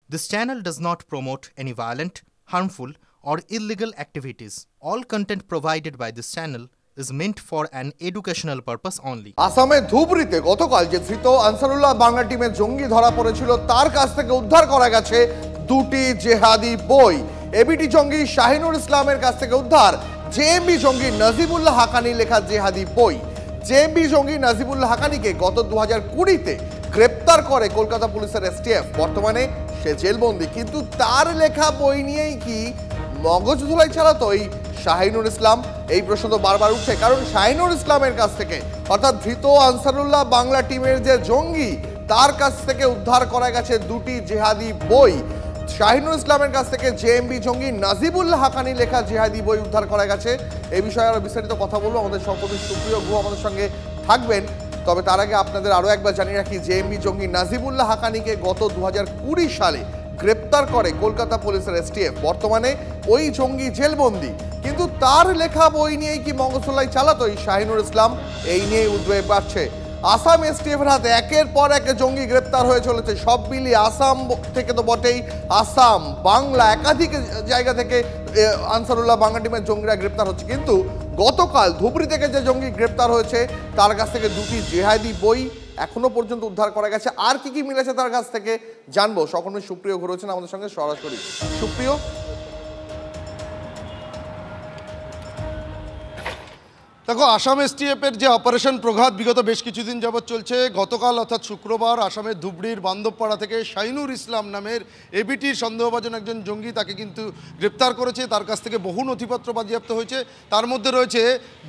This channel does not promote any violent, harmful, or illegal activities. All content provided by this channel is meant for an educational purpose only. আসামে ধুবড়ীতে গতকাল যে ধৃত আনসারুল্লাহ বাংলা টিমের জঙ্গি ধরা পড়েছিল তার কাছ থেকে উদ্ধার করা গেছে দুটি জেহাদি বই। এবিটি জঙ্গি শাহিনুর ইসলামের কাছ থেকে উদ্ধার জেএমবি জঙ্গি নাজিবুল্লাহ হাকানি লেখা জেহাদি বই। জেএমবি জঙ্গি নাজিবুল্লাহ হাকানিকে গত 2020-তে গ্রেপ্তার করে কলকাতা পুলিশের এসটিএফ। বর্তমানে সে জেলবন্দি, কিন্তু তার লেখা বই নিয়েই কি মগজ ধোলাই চালাতো এই শাহিনুর ইসলাম? এই প্রশ্ন তো বারবার উঠছে, কারণ শাহিনুর ইসলামের কাছ থেকে অর্থাৎ ধৃত আনসারুল্লাহ বাংলা টিমের যে জঙ্গি তার কাছ থেকে উদ্ধার করা গেছে দুটি জেহাদি বই। শাহিনুর ইসলামের কাছ থেকে জেএমবি জঙ্গি নাজিবুল্লাহ হাকানি লেখা জেহাদি বই উদ্ধার করা গেছে। এই বিষয়ে আরো বিস্তারিত কথা বলবো, আমাদের সহকর্মী সুপ্রিয় গুহ আমাদের সঙ্গে থাকবেন। তবে তার আগে আপনাদের আরো একবার জানিয়ে রাখি, জেএমবি জঙ্গি নাজিবুল্লাহ হাকানিকে গত 2020 সালে গ্রেপ্তার করে কলকাতা পুলিশের এসটিএফ। বর্তমানে ওই জঙ্গি জেলবন্দি, কিন্তু তার লেখা বই নিয়েই কি মগজধোলাই চালাতো এই শাহিনুর ইসলাম? এই নিয়েই উদ্বেগ বাড়ছে। আসাম এসটিএফের হাতে একের পর এক জঙ্গি গ্রেপ্তার হয়ে চলেছে। সব মিলিয়ে আসাম থেকে তো বটেই, আসাম, বাংলা, একাধিক জায়গা থেকে আনসারুল্লাহ বাংলা টিমের জঙ্গিরা গ্রেপ্তার হচ্ছে। কিন্তু গতকাল ধুবড়ী থেকে যে জঙ্গি গ্রেপ্তার হয়েছে তার কাছ থেকে দুটি জেহাদি বই এখনো পর্যন্ত উদ্ধার করা গেছে। আর কি কি মিলেছে তার কাছ থেকে জানবো। সহকর্মী সুপ্রিয় ঘোষ রয়েছেন আমাদের সঙ্গে সরাসরি। সুপ্রিয়, দেখো, আসাম এসটিএফের যে অপারেশন প্রঘাত বিগত বেশ কিছুদিন যাবৎ চলছে, গতকাল অর্থাৎ শুক্রবার আসামের ধুবড়ির বান্দবপাড়া থেকে শাহিনুর ইসলাম নামের এবিটির সন্দেহভাজন একজন জঙ্গি তাকে কিন্তু গ্রেপ্তার করেছে। তার কাছ থেকে বহু নথিপত্র বাজেয়াপ্ত হয়েছে, তার মধ্যে রয়েছে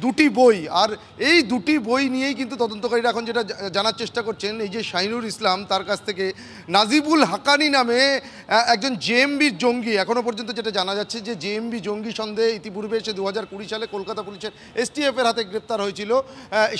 দুটি বই। আর এই দুটি বই নিয়েই কিন্তু তদন্তকারীরা এখন যেটা জানার চেষ্টা করছেন, এই যে শাহিনুর ইসলাম তার কাছ থেকে নাজিবুল হাকানি নামে একজন জেএমবি জঙ্গি, এখনও পর্যন্ত যেটা জানা যাচ্ছে যে জেএমবি জঙ্গি সন্দেহে ইতিপূর্বে সে 2020 সালে কলকাতা পুলিশের এসটিএফের হাতে গ্রেপ্তার হয়েছিল।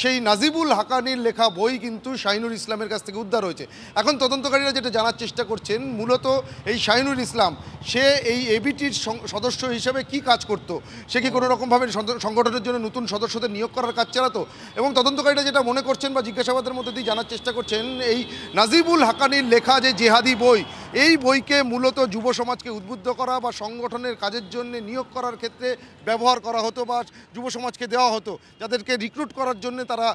সেই নাজিবুল হাকানির লেখা বই কিন্তু শাহিনুর ইসলামের কাছ থেকে উদ্ধার হয়েছে। এখন তদন্তকারীরা যেটা জানার চেষ্টা করছেন, মূলত এই শাহিনুর ইসলাম সে এই এবিটির সদস্য হিসেবে কি কাজ করত, সে কি কোনো রকমভাবে সংগঠনের জন্য নতুন সদস্যদের নিয়োগ করার কাজ চালাতো। এবং তদন্তকারীরা যেটা মনে করছেন বা জিজ্ঞাসাবাদের মধ্যে দিয়ে জানার চেষ্টা করছেন, এই নাজিবুল হাকানির লেখা যে জেহাদি বই, এই বইকে মূলত যুব সমাজকে উদ্বুদ্ধ করা বা সংগঠনের কাজের জন্য নিয়োগ করার ক্ষেত্রে ব্যবহার করা হতো বা যুব সমাজকে দেওয়া হতো, যাদেরকে রিক্রুট করার জন্য তারা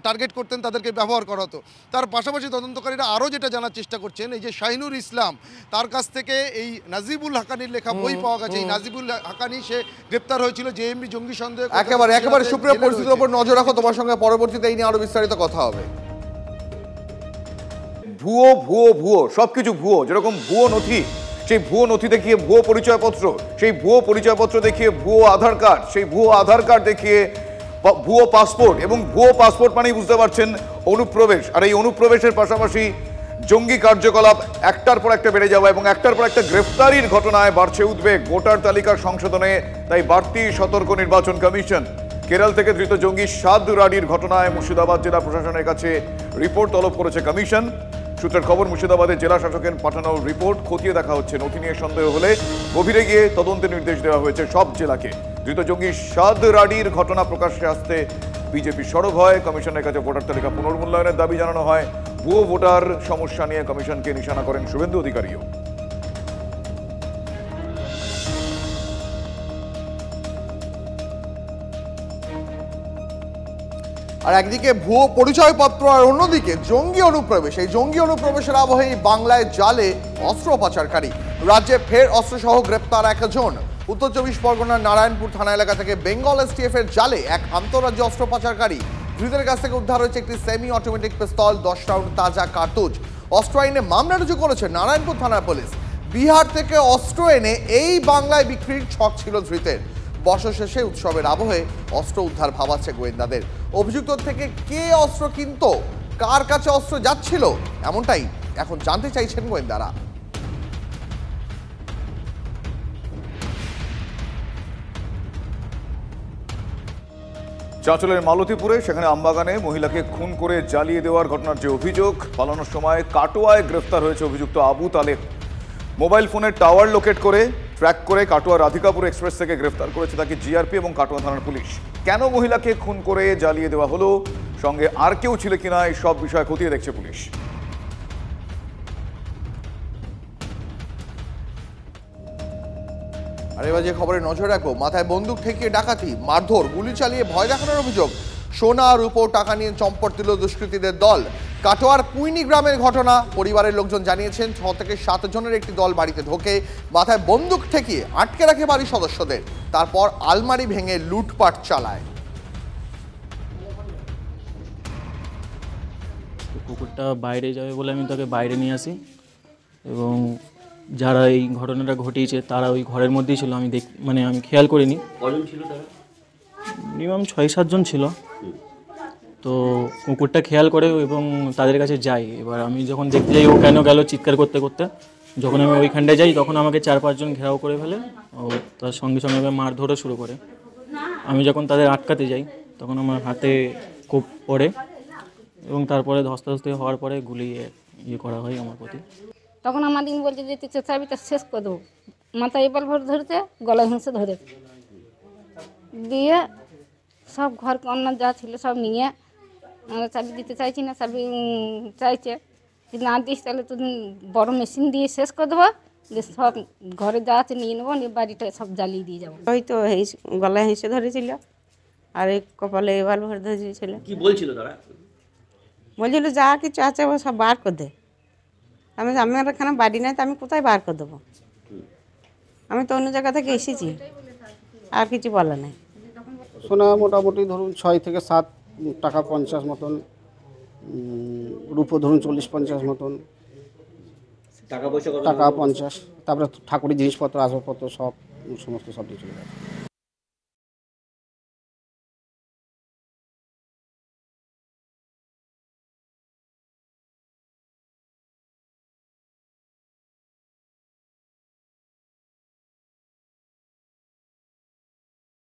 টার্গেট করতেন তাদেরকে ব্যবহার করা হতো। তার পাশাপাশি তদন্তকারীরা আরও যেটা জানার চেষ্টা করছেন, এই যে শাহিনুর ইসলাম তার কাছ থেকে এই নাজিবুল হাকানির লেখা বই পাওয়া গেছে। এই নাজিবুল হাকানি সে গ্রেপ্তার হয়েছিল জেএমবি জঙ্গি সন্দেহ। একেবারে সুপ্রিয়, পরিস্থিতির উপর নজর রাখো, তোমার সঙ্গে পরবর্তীতে এই নিয়ে আরো বিস্তারিত কথা হবে। ভুয়ো ভুয়ো ভুয়ো সবকিছু ভুয়ো, যেরকম ভুয়ো নথি, সেই ভুয়ো নথি দেখিয়ে ভুয়ো পরিচয়পত্র, সেই ভুয়ো পরিচয়পত্র দেখিয়ে ভুয়ো আধার কার্ড, সেই ভুয়ো আধার কার্ড দেখিয়ে ভুয়ো পাসপোর্ট, এবং ভুয়ো পাসপোর্ট মানেই বুঝতে পারছেন অনুপ্রবেশ। আর এই অনুপ্রবেশের পাশাপাশি জঙ্গি কার্যকলাপ একটার পর একটা বেড়ে যাওয়া এবং একটার পর একটা গ্রেফতারির ঘটনায় বাড়ছে উদ্বেগ। ভোটার তালিকার সংশোধনে তাই বাড়তি সতর্ক নির্বাচন কমিশন। কেরল থেকে ধৃত জঙ্গি সাদ রাডির ঘটনায় মুর্শিদাবাদ জেলা প্রশাসনের কাছে রিপোর্ট তলব করেছে কমিশন। সূত্রের খবর, মুর্শিদাবাদের জেলা শাসকের পাঠানো রিপোর্ট খতিয়ে দেখা হচ্ছে। নথি নিয়ে সন্দেহ হলে গভীরে গিয়ে তদন্তের নির্দেশ দেওয়া হয়েছে সব জেলাকে। ধৃত জঙ্গি সাদ রাডির ঘটনা প্রকাশ্যে আসতে বিজেপি সরব হয়। কমিশনের কাছে ভোটার তালিকা পুনর্মূল্যায়নের দাবি জানানো হয়। ভুয়ো ভোটার সমস্যা নিয়ে কমিশনকে নিশানা করেন শুভেন্দু অধিকারীও। আর একদিকে ভুয়ো পরিচয়পত্র, আর অন্যদিকে জঙ্গি অনুপ্রবেশ। এই জঙ্গি অনুপ্রবেশের আবহেই বাংলায় জালে অস্ত্র পাচারকারী। রাজ্যে ফের অস্ত্রসহ গ্রেপ্তার একজন। উত্তর 24 পরগনার নারায়ণপুর থানা এলাকা থেকে বেঙ্গল এসটিএফ এর জালে এক আন্তঃরাজ্য অস্ত্র পাচারকারী। ধৃতের কাছ থেকে উদ্ধার হয়েছে একটি সেমি অটোমেটিক পিস্তল, 10 রাউন্ড তাজা কার্তুজ। অস্ত্র আইনে মামলা রুজু করেছে নারায়ণপুর থানার পুলিশ। বিহার থেকে অস্ত্র এনে এই বাংলায় বিক্রির ছক ছিল ধৃতের। বর্ষা শেষে উৎসবের আবহে অস্ত্র উদ্ধার ভাবাচ্ছে গোয়েন্দাদের। অভিযুক্ত থেকে কে অস্ত্র কিনত, কার কাছে অস্ত্র যাচ্ছিল, এমনটাই এখন জানতে চাইছেন গোয়েন্দারা। চাঁচলের মালতীপুরে, সেখানে আমবাগানে মহিলাকে খুন করে জ্বালিয়ে দেওয়ার ঘটনার যে অভিযোগ, পালানোর সময় কাটোয়ায় গ্রেফতার হয়েছে অভিযুক্ত আবু তালেব। মোবাইল ফোনের টাওয়ার লোকেট করে ট্র্যাক করে কাটোয়া রাধিকাপুর এক্সপ্রেস থেকে গ্রেফতার করেছে তাকে জিআরপি এবং কাটোয়া থানার পুলিশ। কেন মহিলাকে খুন করে জ্বালিয়ে দেওয়া হলো, সঙ্গে আর কেউ ছিল কিনা, এই সব বিষয় খতিয়ে দেখছে পুলিশ। আর এবার যে খবরে নজর রাখবো, মাথায় বন্দুক ঠেকিয়ে ডাকাতি, মারধর, গুলি চালিয়ে ভয় দেখানোর অভিযোগ। সোনা রূপো টাকা নিয়ে চম্পট দিল দুষ্কৃতীদের দল। কাটোয়ার কুইনি গ্রামের ঘটনা। পরিবারের লোকজন জানিয়েছেন 6 থেকে 7 জনের একটি দল বাড়িতে ঢোকে, মাথায় বন্দুক ঠেকিয়ে আটকে রাখে বাড়ির সদস্যদের, তারপর আলমারি ভেঙে লুটপাট চালায়। কুকুরটা বাইরে যাবে বলে আমি তাকে বাইরে নিয়ে আসি এবং যারা এই ঘটনাটা ঘটিয়েছে তারা ওই ঘরের মধ্যেই ছিল। আমি আমি খেয়াল করিনি। কজন ছিল তারা? মিনিমাম 6-7 জন ছিল। তো কুকুরটা খেয়াল করে এবং তাদের কাছে যাই। এবার আমি যখন দেখতে যাই ও কেন গেল চিৎকার করতে করতে, যখন আমি ওইখানটায় যাই তখন আমাকে 4-5 জন ঘেরাও করে ফেলে ও তার সঙ্গে সঙ্গে মারধরও শুরু করে। আমি যখন তাদের আটকাতে যাই তখন আমার হাতে কোপ পড়ে এবং তারপরে ধস্তাধস্তি হওয়ার পরে গুলি করা হয় আমার প্রতি। তখন আমাদের বলছে যে তুই চাবিটা শেষ করে দেবো, মাথায় এবার ভর ধরেছে, গলায় হিংসে ধরেছে, দিয়ে সব ঘর অন্য যা ছিল সব নিয়ে আমরা চাবি দিতে চাইছি না, চাবি চাইছে যদি না দিস তাহলে তুই বড় মেশিন দিয়ে শেষ করে দেবো, যে সব ঘরে যা আছে নিয়ে নেবো, নিয়ে বাড়িটা সব জ্বালিয়ে দিয়ে যাবো। হয়তো গলায় হিংসে ধরেছিল আর এই কপালে এবার ভর ধরেছিল। কি বলছিল তারা? বলছিল যা কিছু আছে ও সব বার করে দে। আমার এখানে বাড়ি নাই তো আমি কোথায় বার করে দেবো, আমি তো অন্য জায়গা থেকে এসেছি, আর কিছু বলা নাই। সোনা মোটামুটি ধরুন 6 থেকে 7 টাকা 50 মতন, রূপো ধরুন 40-50 মতন, টাকা পয়সা টাকা 50, তারপরে ঠাকুরের জিনিসপত্র আসবাবপত্র সব সমস্ত সব কিছু চলে গেছে।